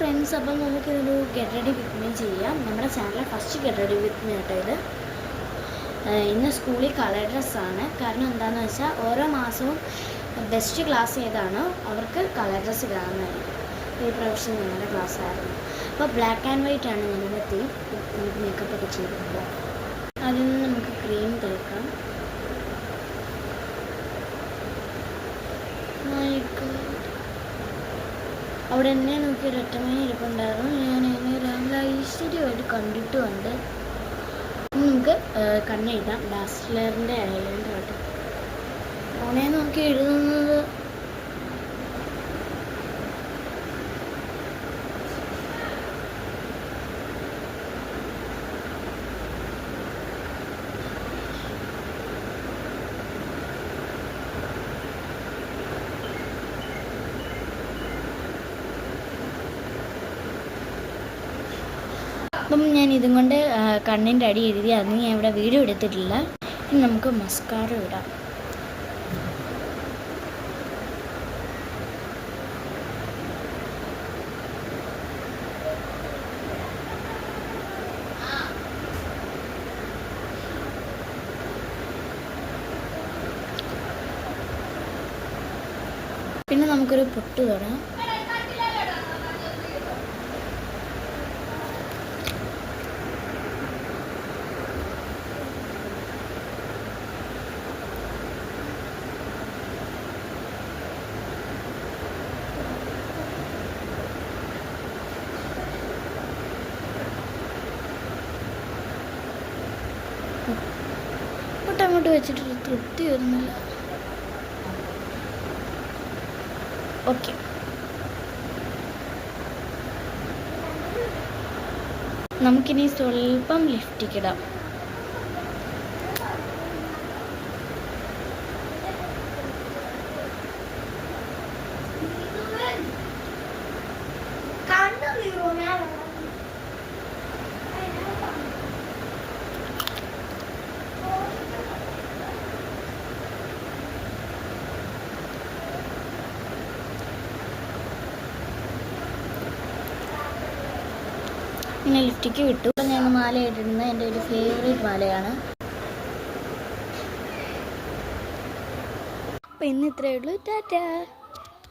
Friends, അപ്പം നമുക്കിതൊരു get ready with me ചെയ്യാം. നമ്മുടെ ചാനലിലെ first get ready with me കേട്ടോ ഇത്. ഇന്ന് സ്കൂളിൽ കളർ ഡ്രസ്സാണ്. കാരണം എന്താണെന്ന് വെച്ചാൽ ഓരോ മാസവും ബെസ്റ്റ് ക്ലാസ് ഏതാണോ അവർക്ക് കളർ ഡ്രസ്സ് ഇടാവുന്നതായിരിക്കും. ഈ പ്രാവശ്യം ഞങ്ങളുടെ ക്ലാസ്സായിരുന്നു. അപ്പോൾ ബ്ലാക്ക് ആൻഡ് വൈറ്റ് ആണ് ഞങ്ങളുടെ തീം. നമുക്ക് മേക്കപ്പ് ഒക്കെ ചെയ്തിട്ടുണ്ട്. അതിൽ നിന്ന് നമുക്ക് ക്രീം തേക്കാം. അവിടെ എന്നെ നോക്കി ഒരൊറ്റമണി ഇരിപ്പുണ്ടായിരുന്നു. ഞാൻ എന്നെ രാവിലെ ഐശ്വര്യമായിട്ട് കണ്ടിട്ടുമുണ്ട്. നമുക്ക് കണ്ണെഴുതാം. ഡാസ്ലറിൻ്റെ ഐലൈനർ കേട്ടോ. ഫോണെ നോക്കി എഴുതുന്നത് അപ്പം ഞാൻ ഇതും കൊണ്ട് കണ്ണിൻ്റെ അടി എഴുതി. അന്ന് ഞാൻ ഇവിടെ വീഡിയോ എടുത്തിട്ടില്ല. ഇനി നമുക്ക് മസ്കാര ഇടാം. പിന്നെ നമുക്കൊരു പൊട്ട് തൊടാം. അങ്ങോട്ട് വെച്ചിട്ട് തൃപ്തി വരുന്നില്ല. ഓക്കെ, നമുക്കിനി സ്വല്പം ലിഫ്റ്റിക്ക് ഇടാം. പിന്നെ ലിഫ്റ്റിക്ക് വിട്ടു. ഞാൻ മാല ഇടുന്നത് എൻ്റെ ഒരു ഫേവറേറ്റ് മാലയാണ്. അപ്പം ഇന്ന് ഇത്രയേ ഉള്ളൂ. ടാറ്റാ.